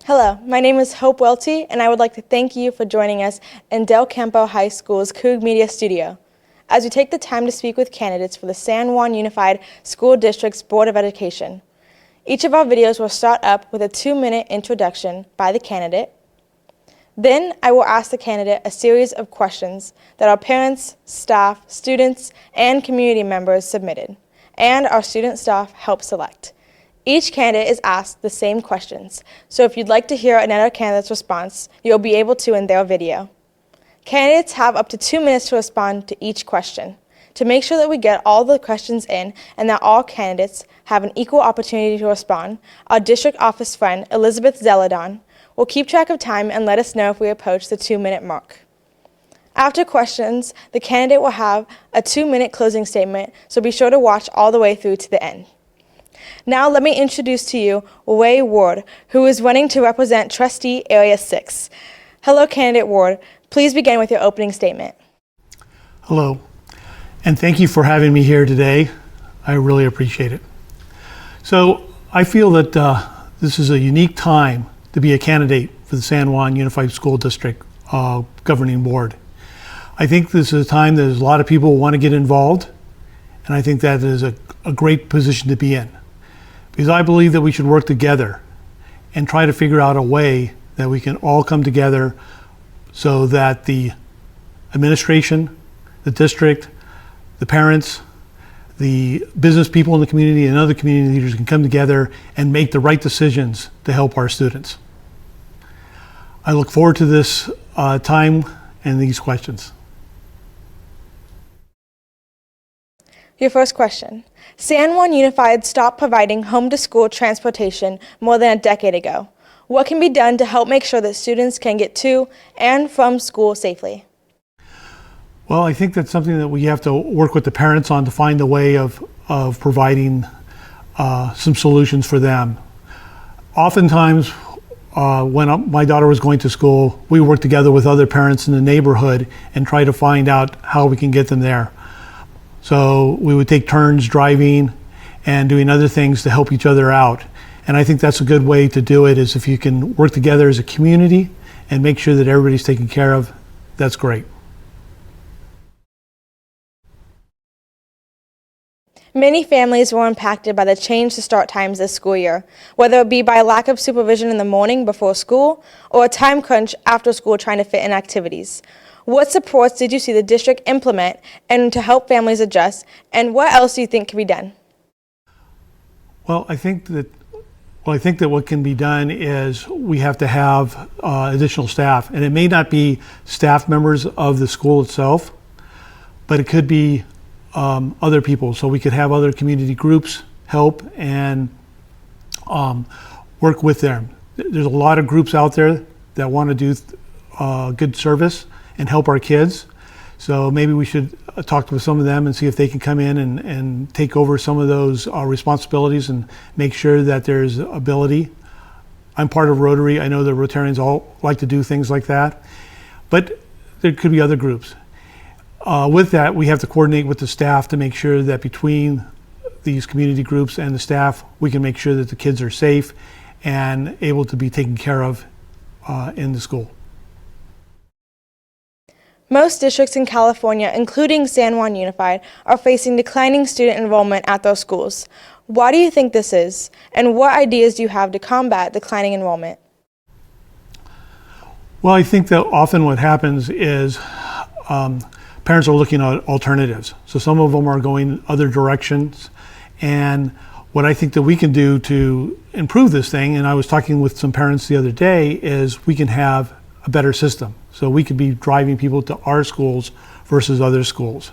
Hello, my name is Hope Welty, and I would like to thank you for joining us in Del Campo High School's Coug Media Studio as we take the time to speak with candidates for the San Juan Unified School District's Board of Education. Each of our videos will start up with a 2-minute introduction by the candidate. Then I will ask the candidate a series of questions that our parents, staff, students, and community members submitted, and our student staff helped select. Each candidate is asked the same questions, so if you'd like to hear another candidate's response, you'll be able to in their video. Candidates have up to 2 minutes to respond to each question. To make sure that we get all the questions in and that all candidates have an equal opportunity to respond, our district office friend, Elizabeth Zeladon, will keep track of time and let us know if we approach the 2-minute mark. After questions, the candidate will have a 2-minute closing statement, so be sure to watch all the way through to the end. Now let me introduce to you Ray Ward, who is running to represent Trustee Area 6. Hello, candidate Ward. Please begin with your opening statement. Hello, and thank you for having me here today. I really appreciate it. So I feel that this is a unique time to be a candidate for the San Juan Unified School District Governing Board. I think this is a time that a lot of people want to get involved, and I think that is a great position to be in. Because I believe that we should work together and try to figure out a way that we can all come together so that the administration, the district, the parents, the business people in the community, and other community leaders can come together and make the right decisions to help our students. I look forward to this time and these questions. Your first question. San Juan Unified stopped providing home-to-school transportation more than a decade ago. What can be done to help make sure that students can get to and from school safely? Well, I think that's something that we have to work with the parents on to find a way of providing some solutions for them. Oftentimes, when my daughter was going to school, we worked together with other parents in the neighborhood and try to find out how we can get them there. So we would take turns driving and doing other things to help each other out. And I think that's a good way to do it, is if you can work together as a community and make sure that everybody's taken care of, that's great. Many families were impacted by the change to start times this school year, whether it be by lack of supervision in the morning before school or a time crunch after school trying to fit in activities. What supports did you see the district implement and to help families adjust, and what else do you think can be done? Well, I think that what can be done is we have to have additional staff, and it may not be staff members of the school itself, but it could be other people. So we could have other community groups help and work with them. There's a lot of groups out there that want to do good service and help our kids. So maybe we should talk with some of them and see if they can come in and take over some of those responsibilities and make sure that there's ability. I'm part of Rotary. I know the Rotarians all like to do things like that, but there could be other groups. With that, we have to coordinate with the staff to make sure that between these community groups and the staff, we can make sure that the kids are safe and able to be taken care of in the school. Most districts in California, including San Juan Unified, are facing declining student enrollment at their schools. Why do you think this is, and what ideas do you have to combat declining enrollment? Well, I think that often what happens is parents are looking at alternatives. So some of them are going other directions, and what I think that we can do to improve this thing, and I was talking with some parents the other day, is we can have a better system. So we could be driving people to our schools versus other schools.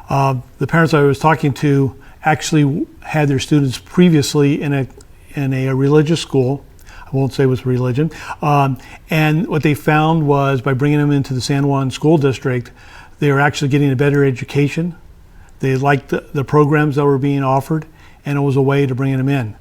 The parents I was talking to actually had their students previously in a religious school. I won't say it was religion. And what they found was by bringing them into the San Juan School District, they were actually getting a better education. They liked the programs that were being offered, and it was a way to bring them in.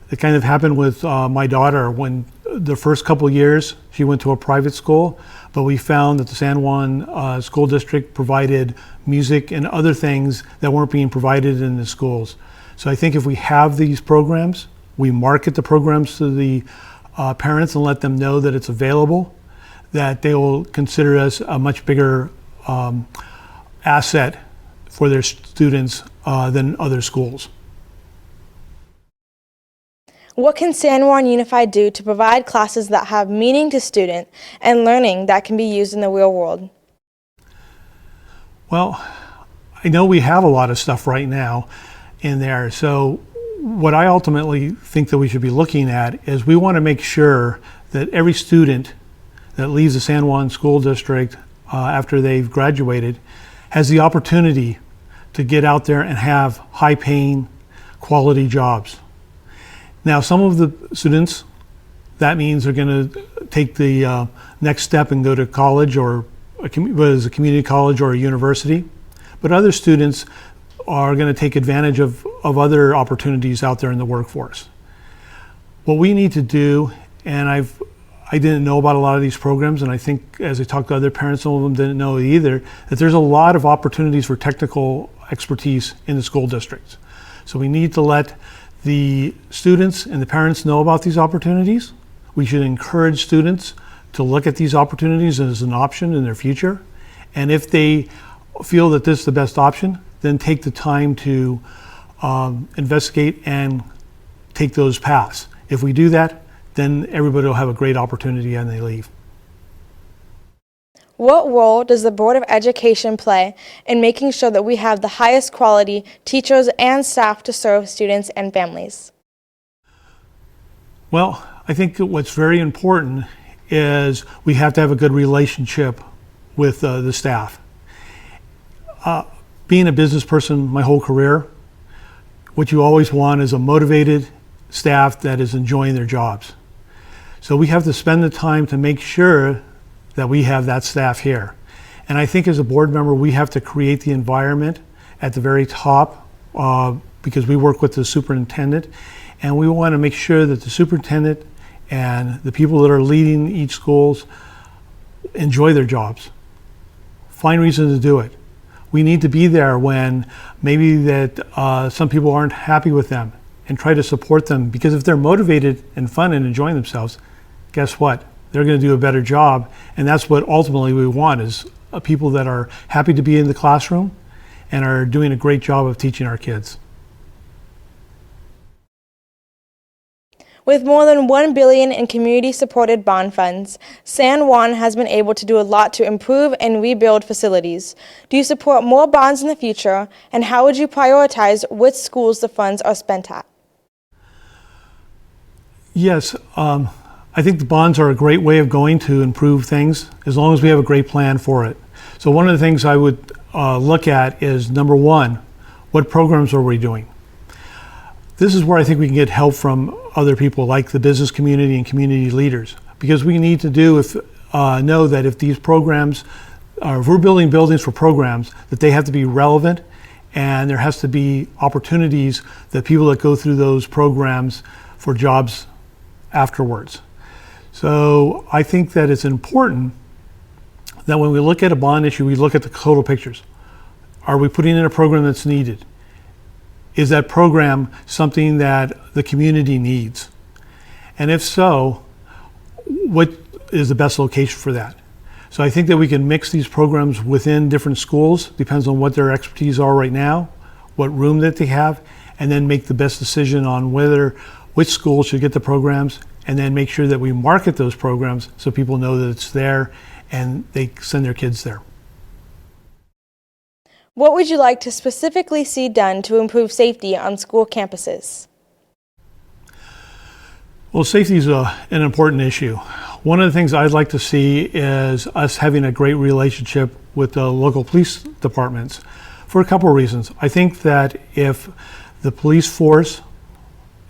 It kind of happened with my daughter. When the first couple of years, she went to a private school, but we found that the San Juan School District provided music and other things that weren't being provided in the schools. So I think if we have these programs, we market the programs to the parents and let them know that it's available, that they will consider us a much bigger asset for their students than other schools. What can San Juan Unified do to provide classes that have meaning to students and learning that can be used in the real world? Well, I know we have a lot of stuff right now in there. So what I ultimately think that we should be looking at is we want to make sure that every student that leaves the San Juan School District after they've graduated has the opportunity to get out there and have high-paying, quality jobs. Now, some of the students, that means they're going to take the next step and go to college or a community college or a university. But other students are going to take advantage of other opportunities out there in the workforce. What we need to do, and I didn't know about a lot of these programs, and I think as I talked to other parents, some of them didn't know either, that there's a lot of opportunities for technical expertise in the school districts. So we need to let the students and the parents know about these opportunities. We should encourage students to look at these opportunities as an option in their future. And if they feel that this is the best option, then take the time to investigate and take those paths. If we do that, then everybody will have a great opportunity and they leave. What role does the Board of Education play in making sure that we have the highest quality teachers and staff to serve students and families? Well, I think that what's very important is we have to have a good relationship with the staff. Being a business person my whole career, what you always want is a motivated staff that is enjoying their jobs. So we have to spend the time to make sure that we have that staff here. And I think as a board member, we have to create the environment at the very top because we work with the superintendent, and we want to make sure that the superintendent and the people that are leading each schools enjoy their jobs. Find reasons to do it. We need to be there when maybe that some people aren't happy with them and try to support them, because if they're motivated and fun and enjoying themselves, guess what? They're going to do a better job, and that's what ultimately we want is people that are happy to be in the classroom and are doing a great job of teaching our kids. With more than $1 billion in community-supported bond funds, San Juan has been able to do a lot to improve and rebuild facilities. Do you support more bonds in the future, and how would you prioritize which schools the funds are spent at? Yes, I think the bonds are a great way of going to improve things as long as we have a great plan for it. So one of the things I would look at is, number one, what programs are we doing? This is where I think we can get help from other people like the business community and community leaders, because we need to know that if these programs, if we're building buildings for programs, that they have to be relevant, and there has to be opportunities that people that go through those programs for jobs afterwards. So I think that it's important that when we look at a bond issue, we look at the total pictures. Are we putting in a program that's needed? Is that program something that the community needs? And if so, what is the best location for that? So I think that we can mix these programs within different schools, depends on what their expertise are right now, what room that they have, and then make the best decision on which school should get the programs, and then make sure that we market those programs so people know that it's there and they send their kids there. What would you like to specifically see done to improve safety on school campuses? Well, safety is an important issue. One of the things I'd like to see is us having a great relationship with the local police departments for a couple of reasons. I think that if the police force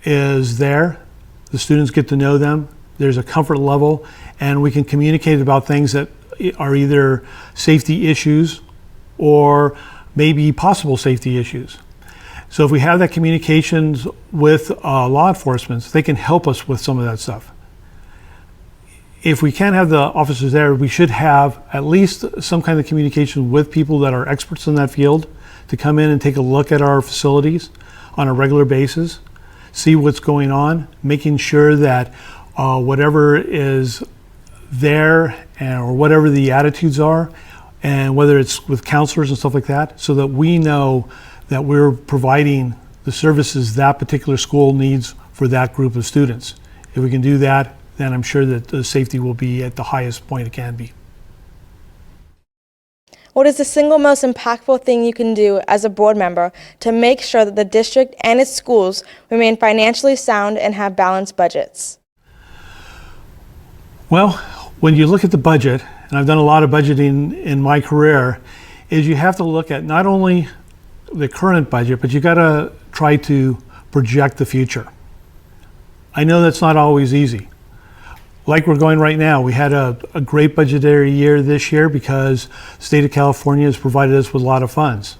is there, the students get to know them, there's a comfort level, and we can communicate about things that are either safety issues or maybe possible safety issues. So if we have that communications with law enforcement, they can help us with some of that stuff. If we can't have the officers there, we should have at least some kind of communication with people that are experts in that field to come in and take a look at our facilities on a regular basis, see what's going on, making sure that whatever is there or whatever the attitudes are, and whether it's with counselors and stuff like that, so that we know that we're providing the services that particular school needs for that group of students. If we can do that, then I'm sure that the safety will be at the highest point it can be. What is the single most impactful thing you can do as a board member to make sure that the district and its schools remain financially sound and have balanced budgets? Well, when you look at the budget, and I've done a lot of budgeting in my career, is you have to look at not only the current budget, but you got to try to project the future. I know that's not always easy. Like we're going right now, we had a great budgetary year this year because the state of California has provided us with a lot of funds.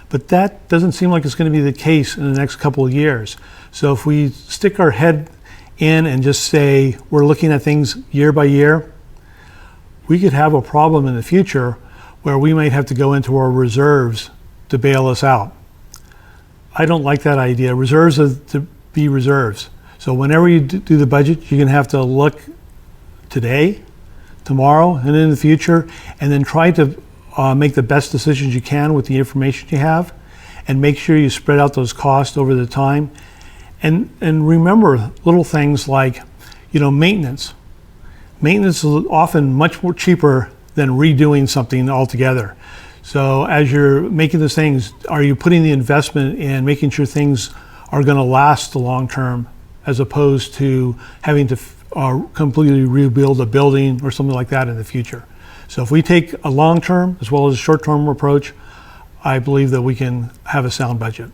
But that doesn't seem like it's going to be the case in the next couple of years. So if we stick our head in and just say we're looking at things year by year, we could have a problem in the future where we might have to go into our reserves to bail us out. I don't like that idea. Reserves are to be reserves. So whenever you do the budget, you're going to have to look today, tomorrow, and in the future, and then try to make the best decisions you can with the information you have, and make sure you spread out those costs over the time. And remember little things like, maintenance. Maintenance is often much more cheaper than redoing something altogether. So as you're making those things, are you putting the investment in making sure things are going to last the long term, as opposed to having to completely rebuild a building or something like that in the future? So if we take a long-term as well as a short-term approach, I believe that we can have a sound budget.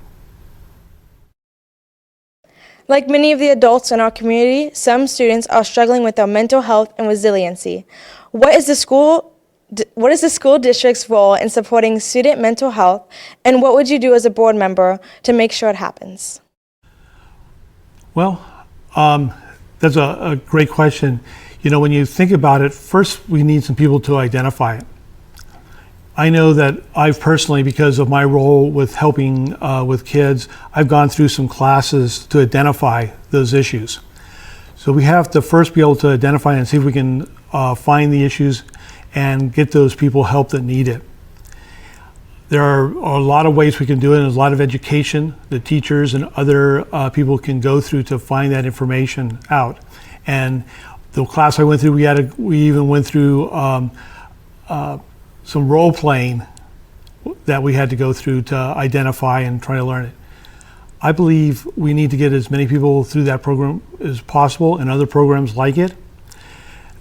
Like many of the adults in our community, some students are struggling with their mental health and resiliency. What is the school district's role in supporting student mental health, and what would you do as a board member to make sure it happens? Well, that's a great question. When you think about it, first we need some people to identify it. I know that I've personally, because of my role with helping with kids, I've gone through some classes to identify those issues. So we have to first be able to identify and see if we can find the issues and get those people help that need it. There are a lot of ways we can do it. There's a lot of education that teachers and other people can go through to find that information out. And the class I went through, we even went through some role playing that we had to go through to identify and try to learn it. I believe we need to get as many people through that program as possible and other programs like it.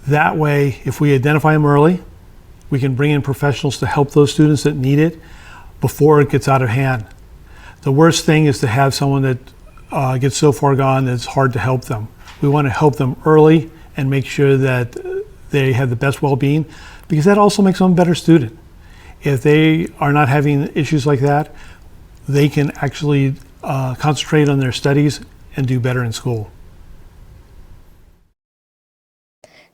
That way, if we identify them early, we can bring in professionals to help those students that need it before it gets out of hand. The worst thing is to have someone that gets so far gone that it's hard to help them. We want to help them early and make sure that they have the best well-being, because that also makes them a better student. If they are not having issues like that, they can actually concentrate on their studies and do better in school.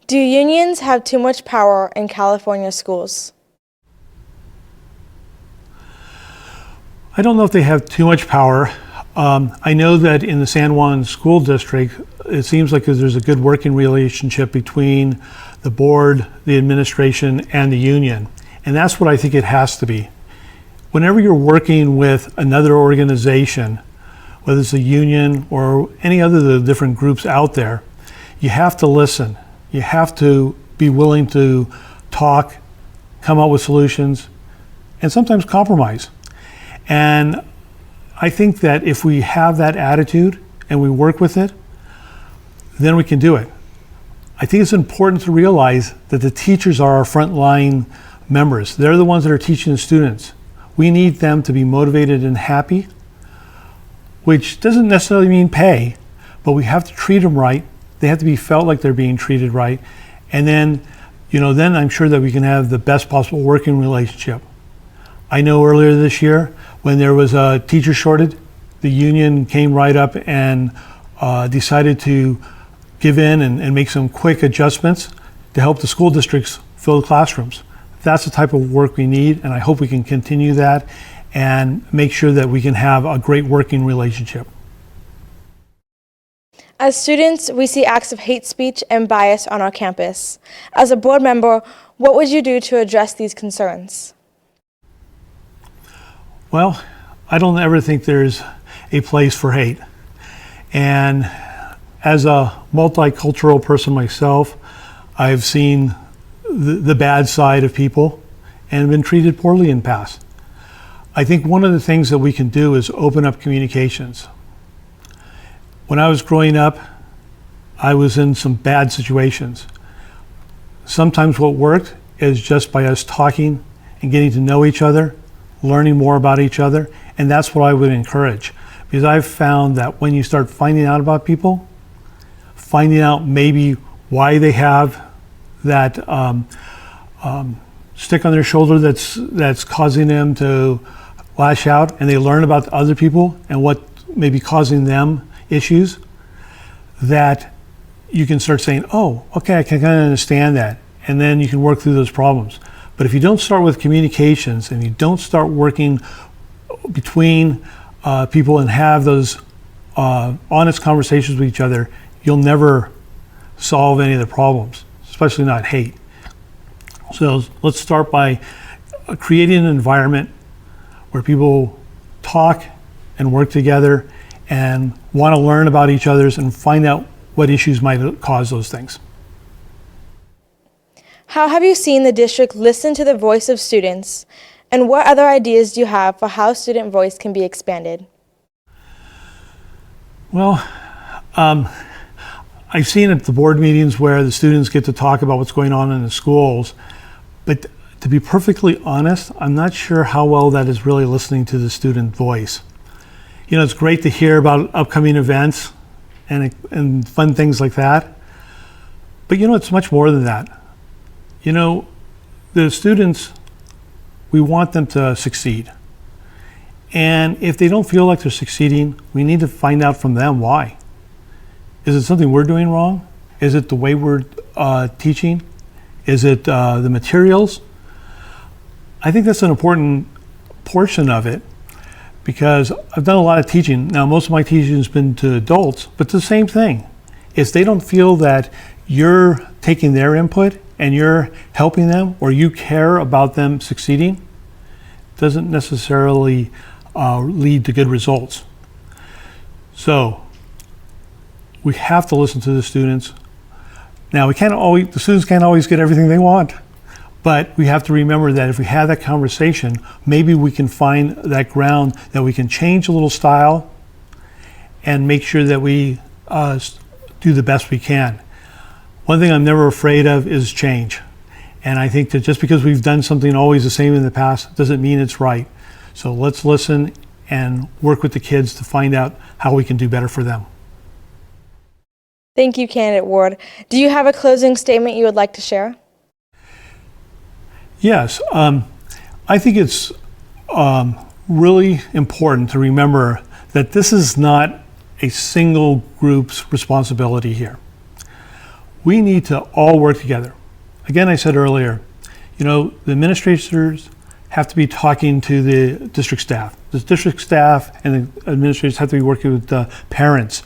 Do unions have too much power in California schools? I don't know if they have too much power. I know that in the San Juan School District, it seems like there's a good working relationship between the board, the administration, and the union. And that's what I think it has to be. Whenever you're working with another organization, whether it's a union or any other of the different groups out there, you have to listen. You have to be willing to talk, come up with solutions, and sometimes compromise. And I think that if we have that attitude and we work with it, then we can do it. I think it's important to realize that the teachers are our frontline members. They're the ones that are teaching the students. We need them to be motivated and happy, which doesn't necessarily mean pay, but we have to treat them right. They have to be felt like they're being treated right. And then, then I'm sure that we can have the best possible working relationship. I know earlier this year, when there was a teacher shortage, the union came right up and decided to give in and make some quick adjustments to help the school districts fill the classrooms. That's the type of work we need, and I hope we can continue that and make sure that we can have a great working relationship. As students, we see acts of hate speech and bias on our campus. As a board member, what would you do to address these concerns? Well, I don't ever think there's a place for hate. And as a multicultural person myself, I've seen the bad side of people and been treated poorly in the past. I think one of the things that we can do is open up communications. When I was growing up, I was in some bad situations. Sometimes what worked is just by us talking and getting to know each other, learning more about each other, and that's what I would encourage. Because I've found that when you start finding out about people, finding out maybe why they have that stick on their shoulder that's causing them to lash out, and they learn about other people and what may be causing them issues, that you can start saying, oh, okay, I can kind of understand that. And then you can work through those problems. But if you don't start with communications and you don't start working between people and have those honest conversations with each other, you'll never solve any of the problems, especially not hate. So let's start by creating an environment where people talk and work together and want to learn about each other's and find out what issues might cause those things. How have you seen the district listen to the voice of students, and what other ideas do you have for how student voice can be expanded? Well, I've seen at the board meetings where the students get to talk about what's going on in the schools, but to be perfectly honest, I'm not sure how well that is really listening to the student voice. You know, it's great to hear about upcoming events and fun things like that, but you know, it's much more than that. You know, the students, we want them to succeed. And if they don't feel like they're succeeding, we need to find out from them why. Is it something we're doing wrong? Is it the way we're teaching? Is it the materials? I think that's an important portion of it, because I've done a lot of teaching. Now, most of my teaching has been to adults, but it's the same thing. If they don't feel that you're taking their input and you're helping them, or you care about them succeeding, it doesn't necessarily lead to good results. So we have to listen to the students. Now, the students can't always get everything they want, but we have to remember that if we have that conversation, maybe we can find that ground that we can change a little style and make sure that we do the best we can. One thing I'm never afraid of is change. And I think that just because we've done something always the same in the past doesn't mean it's right. So let's listen and work with the kids to find out how we can do better for them. Thank you, Candidate Ward. Do you have a closing statement you would like to share? Yes, I think it's really important to remember that this is not a single group's responsibility here. We need to all work together. Again, I said earlier, you know, the administrators have to be talking to the district staff. The district staff and the administrators have to be working with the parents,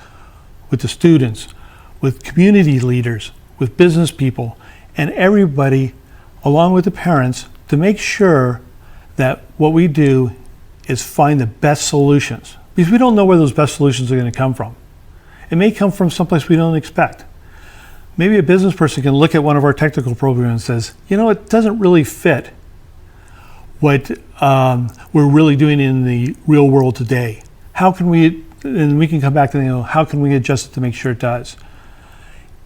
with the students, with community leaders, with business people, and everybody, along with the parents, to make sure that what we do is find the best solutions. Because we don't know where those best solutions are going to come from. It may come from someplace we don't expect. Maybe a business person can look at one of our technical programs and says, you know, it doesn't really fit what we're really doing in the real world today. How can we, and we can come back to, you know, how can we adjust it to make sure it does?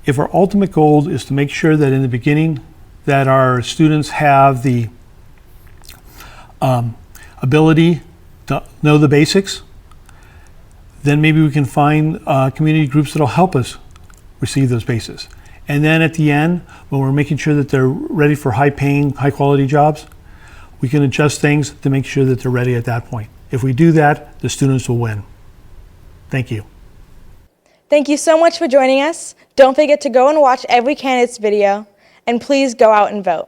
If our ultimate goal is to make sure that in the beginning that our students have the ability to know the basics, then maybe we can find community groups that'll help us receive those basics. And then at the end, when we're making sure that they're ready for high-paying, high-quality jobs, we can adjust things to make sure that they're ready at that point. If we do that, the students will win. Thank you. Thank you so much for joining us. Don't forget to go and watch every candidate's video, and please go out and vote.